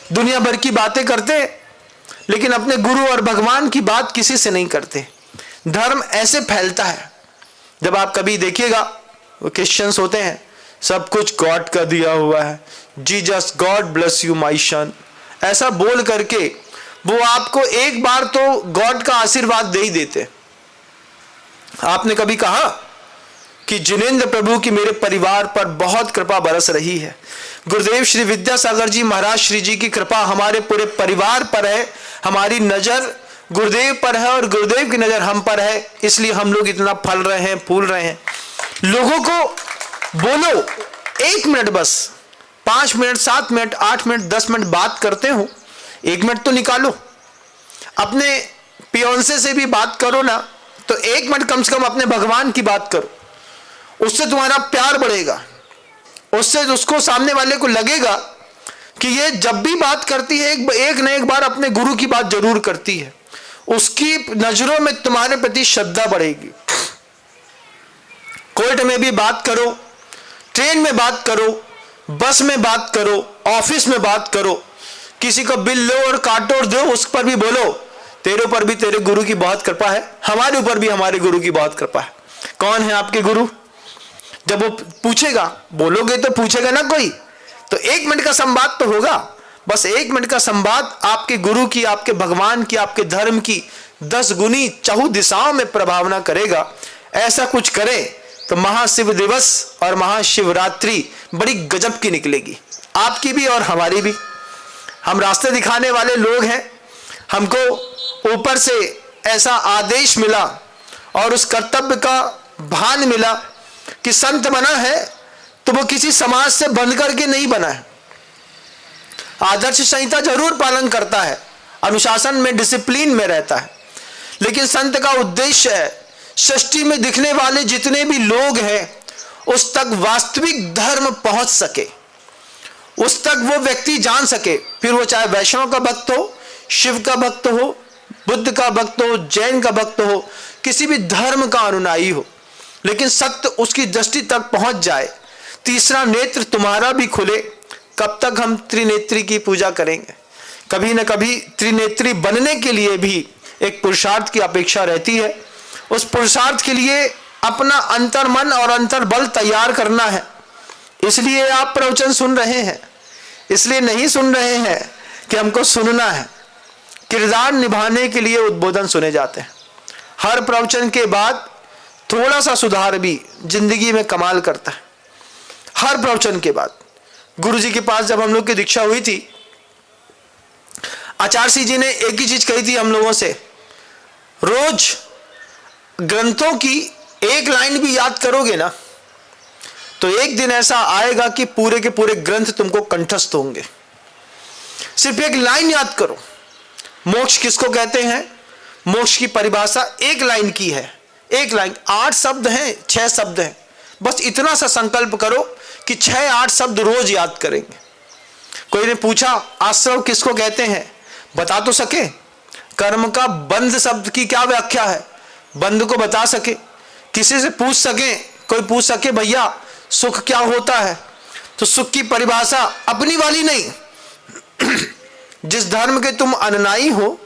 दुनिया भर की बातें करते लेकिन अपने गुरु और भगवान की बात किसी से नहीं करते। धर्म ऐसे फैलता है। जब आप कभी देखिएगा, वो क्रिश्चियंस होते हैं, सब कुछ गॉड का दिया हुआ है, Jesus God bless you my son, ऐसा बोल करके वो आपको एक बार तो गॉड का आशीर्वाद दे ही देते। आपने कभी कहा कि जिनेंद्र प्रभु की मेरे परिवार पर बहुत कृपा बरस रही है, गुरुदेव श्री विद्यासागर जी महाराज श्री जी की कृपा हमारे पूरे परिवार पर है, हमारी नजर गुरुदेव पर है और गुरुदेव की नजर हम पर है, इसलिए हम लोग इतना फल रहे हैं, फूल रहे हैं। लोगों को बोलो 1 मिनट, बस 5 मिनट, 7 मिनट, 8 मिनट, 10 मिनट बात करते हो, 1 मिनट तो निकालो। अपने पियोंसे से भी बात करो ना, तो 1 मिनट कम से कम अपने भगवान की बात करो, उससे तुम्हारा प्यार बढ़ेगा, उससे उसको सामने वाले को लगेगा कि ये जब भी बात करती है एक न एक बार अपने गुरु की बात जरूर करती है, उसकी नजरों में तुम्हारे प्रति श्रद्धा बढ़ेगी। कोर्ट में भी बात करो, ट्रेन में बात करो, बस में बात करो, ऑफिस में बात करो, किसी को बिल लो और काटो और दो, उस पर भी बोलो तेरे ऊपर भी तेरे गुरु की बहुत कृपा है, हमारे ऊपर भी हमारे गुरु की बहुत कृपा है। कौन है आपके गुरु? जब वो पूछेगा, बोलोगे तो पूछेगा ना कोई, तो 1 मिनट का संवाद तो होगा। बस 1 मिनट का संवाद आपके गुरु की, आपके भगवान की, आपके धर्म की 10 गुनी चहु दिशाओं में प्रभावना करेगा। ऐसा कुछ करें तो महाशिव दिवस और महाशिवरात्रि बड़ी गजब की निकलेगी, आपकी भी और हमारी भी। हम रास्ते दिखाने वाले लोग हैं, हमको ऊपर से ऐसा आदेश मिला और उस कर्तव्य का भान मिला कि संत बना है तो वो किसी समाज से बंध करके नहीं बना है, आदर्श संहिता जरूर पालन करता है, अनुशासन में, डिसिप्लिन में रहता है, लेकिन संत का उद्देश्य है सृष्टि में दिखने वाले जितने भी लोग हैं उस तक वास्तविक धर्म पहुंच सके, उस तक वो व्यक्ति जान सके, फिर वो चाहे वैष्णव का भक्त हो, शिव का भक्त हो, बुद्ध का भक्त हो, जैन का भक्त हो, किसी भी धर्म का अनुयायी हो, लेकिन सत्य उसकी दृष्टि तक पहुंच जाए, तीसरा नेत्र तुम्हारा भी खुले। कब तक हम त्रिनेत्री की पूजा करेंगे? कभी न कभी त्रिनेत्री बनने के लिए भी एक पुरुषार्थ की अपेक्षा रहती है। उस पुरुषार्थ के लिए अपना अंतर मन और अंतर बल तैयार करना है। इसलिए आप प्रवचन सुन रहे हैं, इसलिए नहीं सुन रहे हैं कि हमको सुनना है। किरदार निभाने के लिए उद्बोधन सुने जाते हैं। हर प्रवचन के बाद थोड़ा सा सुधार भी जिंदगी में कमाल करता है। हर प्रवचन के बाद गुरुजी के पास जब हम लोग की दीक्षा हुई थी, आचार्य सिंह जी ने एक ही चीज कही थी हम लोगों से, रोज ग्रंथों की 1 लाइन भी याद करोगे ना तो एक दिन ऐसा आएगा कि पूरे के पूरे ग्रंथ तुमको कंठस्थ होंगे। सिर्फ 1 लाइन याद करो। मोक्ष किसको कहते हैं? मोक्ष की परिभाषा 1 लाइन की है। 1 लाइन, 8 शब्द हैं, 6 शब्द हैं, बस इतना सा संकल्प करो कि 6-8 शब्द रोज याद करेंगे। कोई ने पूछा आश्रव किसको कहते हैं, बता तो सके। कर्म का बंध शब्द की क्या व्याख्या है, बंध को बता सके। किसी से पूछ सके, कोई पूछ सके भैया सुख क्या होता है, तो सुख की परिभाषा अपनी वाली नहीं, जिस धर्म के तुम अनुयायी हो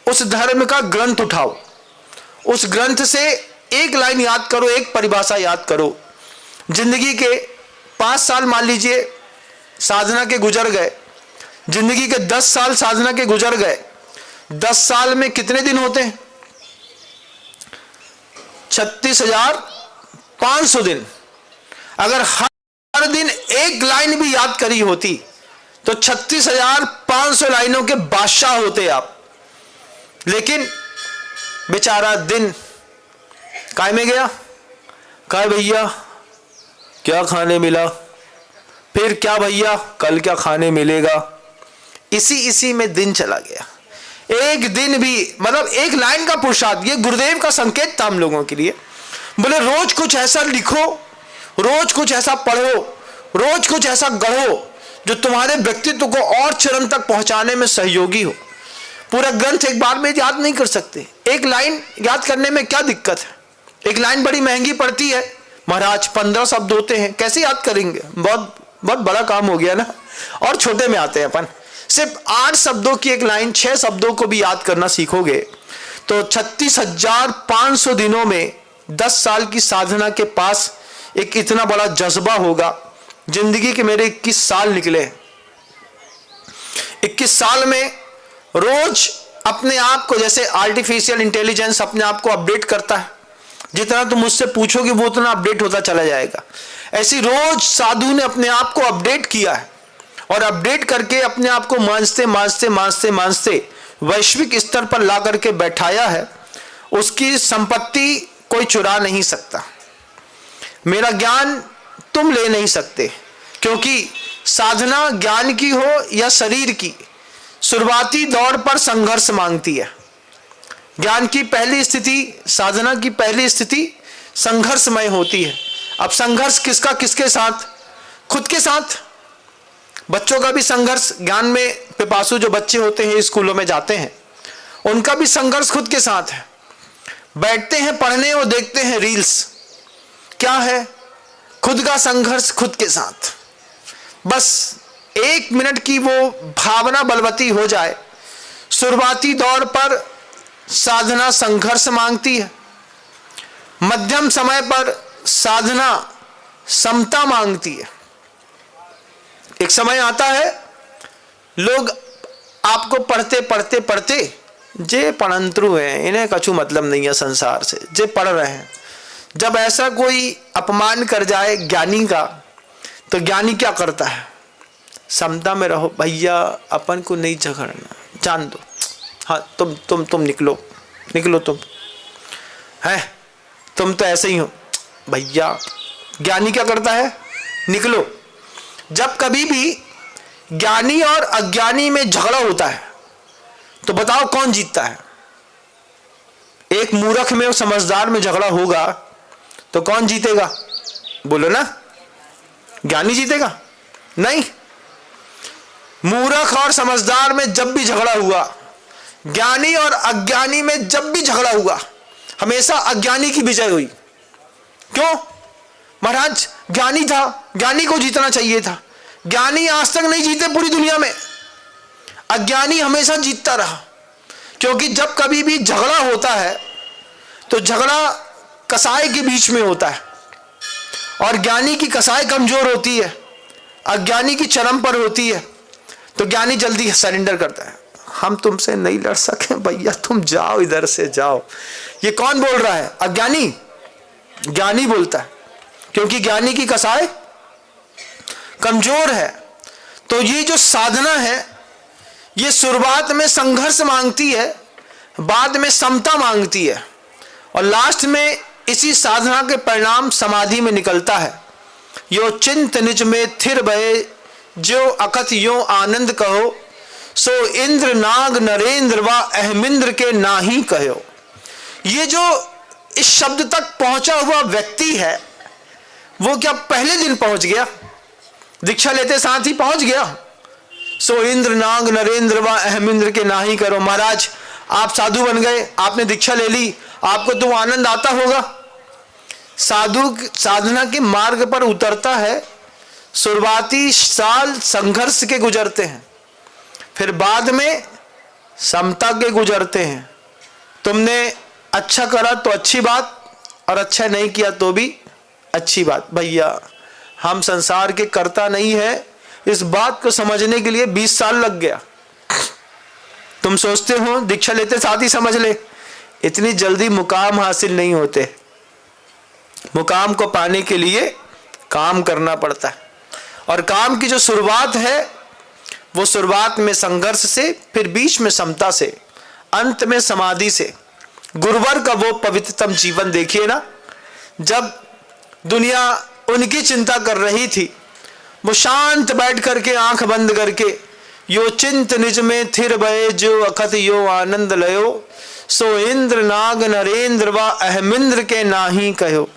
उस धर्म का ग्रंथ उठाओ, उस ग्रंथ से 1 लाइन याद करो, 1 परिभाषा याद करो। जिंदगी के 5 साल मान लीजिए साधना के गुजर गए, जिंदगी के 10 साल साधना के गुजर गए। 10 साल में कितने दिन होते हैं? 36,500 दिन। अगर हर दिन 1 लाइन भी याद करी होती तो 36,500 लाइनों के बादशाह होते आप। लेकिन बेचारा दिन काय में गया, काय भैया क्या खाने मिला, फिर क्या भैया कल क्या खाने मिलेगा, इसी में दिन चला गया। एक दिन भी, मतलब 1 लाइन का पुरुषार्थ, ये गुरुदेव का संकेत था हम लोगों के लिए। बोले रोज कुछ ऐसा लिखो, रोज कुछ ऐसा पढ़ो, रोज कुछ ऐसा गढ़ो जो तुम्हारे व्यक्तित्व को और चरम तक पहुंचाने में सहयोगी हो। पूरा ग्रंथ एक बार में याद नहीं कर सकते, 1 लाइन याद करने में क्या दिक्कत है? 1 लाइन बड़ी महंगी पड़ती है महाराज, 15 शब्द होते हैं, कैसे याद करेंगे? बहुत बड़ा काम हो गया ना। और छोटे में आते हैं अपन, सिर्फ 8 शब्दों की एक लाइन, 6 शब्दों को भी याद करना सीखोगे तो 36,500 दिनों में 10 साल की साधना के पास एक इतना बड़ा जज्बा होगा। जिंदगी के मेरे 21 साल निकले, 21 साल में रोज अपने आप को, जैसे आर्टिफिशियल इंटेलिजेंस अपने आप को अपडेट करता है, जितना तुम मुझसे पूछोगे वो उतना अपडेट होता चला जाएगा। ऐसी रोज साधु ने अपने आप को अपडेट किया है और अपडेट करके अपने आप को मांझते वैश्विक स्तर पर ला करके बैठाया है। उसकी संपत्ति कोई चुरा नहीं सकता, मेरा ज्ञान तुम ले नहीं सकते, क्योंकि साधना ज्ञान की हो या शरीर की, शुरुआती दौर पर संघर्ष मांगती है। ज्ञान की पहली स्थिति, साधना की पहली स्थिति संघर्षमय होती है। अब संघर्ष किसका, किसके साथ? खुद के साथ। बच्चों का भी संघर्ष, ज्ञान में पिपासु जो बच्चे होते हैं, स्कूलों में जाते हैं, उनका भी संघर्ष खुद के साथ है। बैठते हैं पढ़ने और देखते हैं रील्स, क्या है? खुद का संघर्ष खुद के साथ। बस 1 मिनट की वो भावना बलवती हो जाए। शुरुआती दौर पर साधना संघर्ष मांगती है, मध्यम समय पर साधना समता मांगती है। एक समय आता है लोग आपको पढ़ते जे पढ़ंतरु हैं, इन्हें कछु मतलब नहीं है संसार से, जे पढ़ रहे हैं। जब ऐसा कोई अपमान कर जाए ज्ञानी का, तो ज्ञानी क्या करता है? समता में रहो भैया, अपन को नहीं झगड़ना, जान दो। हाँ, तुम निकलो तुम है, तुम तो ऐसे ही हो भैया। ज्ञानी क्या करता है? निकलो। जब कभी भी ज्ञानी और अज्ञानी में झगड़ा होता है तो बताओ कौन जीतता है? एक मूर्ख में और समझदार में झगड़ा होगा तो कौन जीतेगा? बोलो ना, ज्ञानी जीतेगा? नहीं। मूर्ख और समझदार में जब भी झगड़ा हुआ, ज्ञानी और अज्ञानी में जब भी झगड़ा हुआ, हमेशा अज्ञानी की विजय हुई। क्यों? महाराज ज्ञानी था, ज्ञानी को जीतना चाहिए था। ज्ञानी आज तक नहीं जीते पूरी दुनिया में, अज्ञानी हमेशा जीतता रहा। क्योंकि जब कभी भी झगड़ा होता है तो झगड़ा कसाई के बीच में होता है, और ज्ञानी की कसाई कमजोर होती है, अज्ञानी की चरम पर होती है। तो ज्ञानी जल्दी सरेंडर करता है, हम तुमसे नहीं लड़ सके भैया, तुम जाओ, इधर से जाओ। ये कौन बोल रहा है? अज्ञानी। ज्ञानी बोलता है, क्योंकि ज्ञानी की कसाई कमजोर है। तो ये जो साधना है, ये शुरुआत में संघर्ष मांगती है, बाद में समता मांगती है, और लास्ट में इसी साधना के परिणाम समाधि में निकलता है। यो चिंत निज में थिर भये, जो अकथ यो आनंद कहो, सो इंद्र नाग नरेंद्र व अहमिंद्र के नाही कहो। ये जो इस शब्द तक पहुंचा हुआ व्यक्ति है, वो क्या पहले दिन पहुंच गया? दीक्षा लेते साथ ही पहुंच गया? सो इंद्र नाग नरेंद्र व अहमिंद्र के नाही करो। महाराज आप साधु बन गए, आपने दीक्षा ले ली, आपको तो आनंद आता होगा। साधु साधना के मार्ग पर उतरता है, शुरुआती साल संघर्ष के गुजरते हैं, फिर बाद में समता के गुजरते हैं। तुमने अच्छा करा तो अच्छी बात, और अच्छा नहीं किया तो भी अच्छी बात। भैया हम संसार के कर्ता नहीं है, इस बात को समझने के लिए 20 साल लग गया। तुम सोचते हो दीक्षा लेते साथ ही समझ ले, इतनी जल्दी मुकाम हासिल नहीं होते। मुकाम को पाने के लिए काम करना पड़ता है, और काम की जो शुरुआत है वो शुरुआत में संघर्ष से, फिर बीच में समता से, अंत में समाधि से। गुरुवर का वो पवित्रतम जीवन देखिए ना, जब दुनिया उनकी चिंता कर रही थी, वो शांत बैठ करके आंख बंद करके, यो चिंत निज में थिर भये, जो अखत यो आनंद लयो, सो इंद्र नाग नरेंद्र व अहमिंद्र के नाही कहो।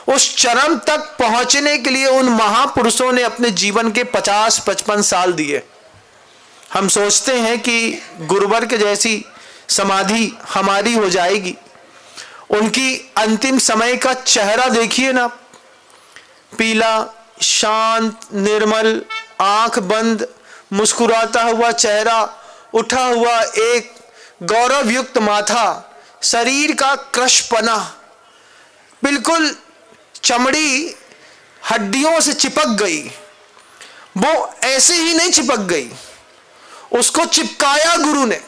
उस चरम तक पहुंचने के लिए उन महापुरुषों ने अपने जीवन के 50-55 साल दिए। हम सोचते हैं कि गुरुवर के जैसी समाधि हमारी हो जाएगी। उनकी अंतिम समय का चेहरा देखिए ना, पीला, शांत, निर्मल, आंख बंद, मुस्कुराता हुआ चेहरा, उठा हुआ एक गौरव युक्त माथा, शरीर का क्रशपना, बिल्कुल चमड़ी हड्डियों से चिपक गई। वो ऐसे ही नहीं चिपक गई, उसको चिपकाया गुरु ने।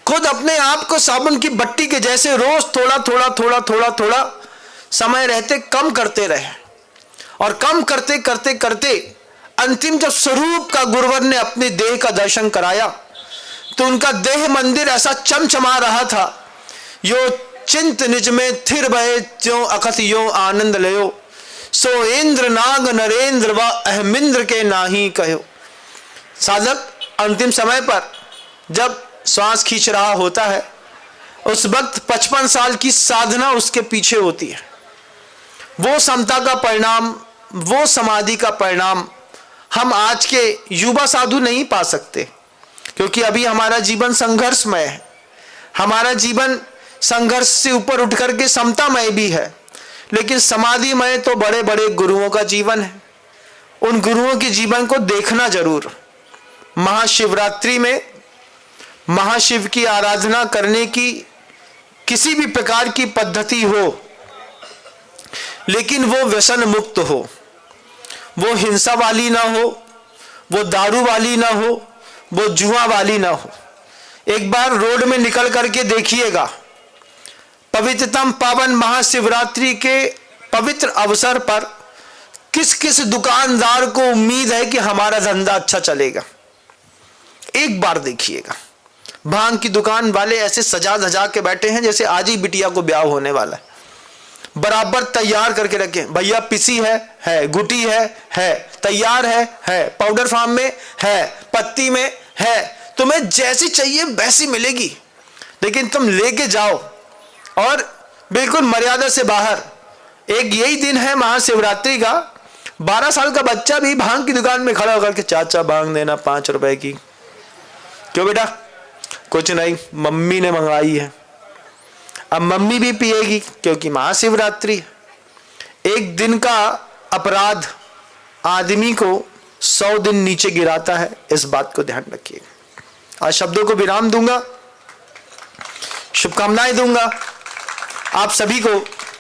खुद अपने आप को साबुन की बट्टी के जैसे रोज थोड़ा थोड़ा थोड़ा थोड़ा थोड़ा समय रहते कम करते रहे, और कम करते करते करते अंतिम जब स्वरूप का गुरुवर ने अपने देह का दर्शन कराया तो उनका देह मंदिर ऐसा चमचमा रहा था। यो चिंत निज में थिर भय त्यों अखत यो आनंद लयो, सो इंद्र नाग नरेंद्र व अहमिंद्र के नाही कहो। साधक अंतिम समय पर जब श्वास खींच रहा होता है, उस वक्त 55 साल की साधना उसके पीछे होती है। वो समता का परिणाम, वो समाधि का परिणाम हम आज के युवा साधु नहीं पा सकते, क्योंकि अभी हमारा जीवन संघर्षमय है। हमारा जीवन संघर्ष से ऊपर उठ करके समतामय भी है, लेकिन समाधिमय तो बड़े बड़े गुरुओं का जीवन है। उन गुरुओं के जीवन को देखना जरूर। महाशिवरात्रि में महाशिव की आराधना करने की किसी भी प्रकार की पद्धति हो, लेकिन वो व्यसन मुक्त हो, वो हिंसा वाली ना हो, वो दारू वाली ना हो, वो जुआ वाली ना हो। एक बार रोड में निकल करके देखिएगा, पवित्रतम पावन महाशिवरात्रि के पवित्र अवसर पर किस किस दुकानदार को उम्मीद है कि हमारा धंधा अच्छा चलेगा। एक बार देखिएगा, भांग की दुकान वाले ऐसे सजा धजा के बैठे हैं जैसे आज ही बिटिया को ब्याह होने वाला है। बराबर तैयार करके रखे, भैया पिसी है, गुटी है, तैयार है, पाउडर फार्म में है, पत्ती में है, तुम्हें जैसी चाहिए वैसी मिलेगी, लेकिन तुम लेके जाओ। और बिल्कुल मर्यादा से बाहर। एक यही दिन है महाशिवरात्रि का, 12 साल का बच्चा भी भांग की दुकान में खड़ा होकर के चाचा भांग देना 5 रुपए की। क्यों बेटा? कुछ नहीं, मम्मी ने मंगाई है। अब मम्मी भी पिएगी क्योंकि महाशिवरात्रि है। एक दिन का अपराध आदमी को 100 दिन नीचे गिराता है, इस बात को ध्यान रखिए। आज शब्दों को विराम दूंगा, शुभकामनाएं दूंगा आप सभी को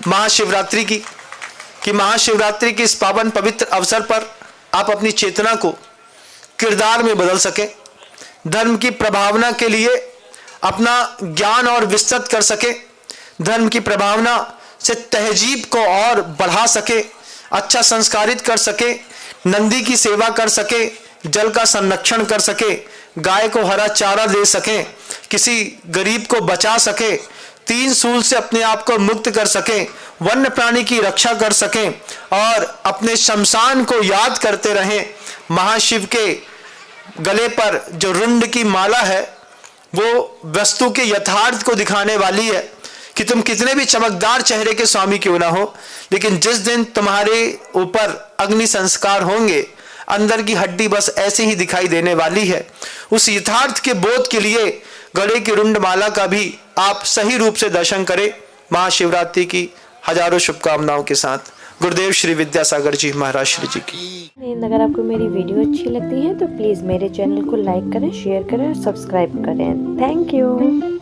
महाशिवरात्रि की, कि महाशिवरात्रि के इस पावन पवित्र अवसर पर आप अपनी चेतना को किरदार में बदल सके, धर्म की प्रभावना के लिए अपना ज्ञान और विस्तृत कर सके, धर्म की प्रभावना से तहजीब को और बढ़ा सके, अच्छा संस्कारित कर सके, नंदी की सेवा कर सके, जल का संरक्षण कर सके, गाय को हरा चारा दे सके, किसी गरीब को बचा सके, 3 सूल से अपने आप को मुक्त कर सके, वन्य प्राणी की रक्षा कर सके, और अपने शमशान को याद करते रहें। महाशिव के गले पर जो रुंड की माला है वो वस्तु के यथार्थ को दिखाने वाली है कि तुम कितने भी चमकदार चेहरे के स्वामी क्यों ना हो, लेकिन जिस दिन तुम्हारे ऊपर अग्नि संस्कार होंगे, अंदर की हड्डी बस ऐसे ही दिखाई देने वाली है। उस यथार्थ के बोध के लिए गले की रुंड माला का भी आप सही रूप से दर्शन करें। महाशिवरात्रि की हजारों शुभकामनाओं के साथ गुरुदेव श्री विद्यासागर जी महाराज श्री जी की। अगर आपको मेरी वीडियो अच्छी लगती है तो प्लीज़ मेरे चैनल को लाइक करें, शेयर करें और सब्सक्राइब करें। Thank you.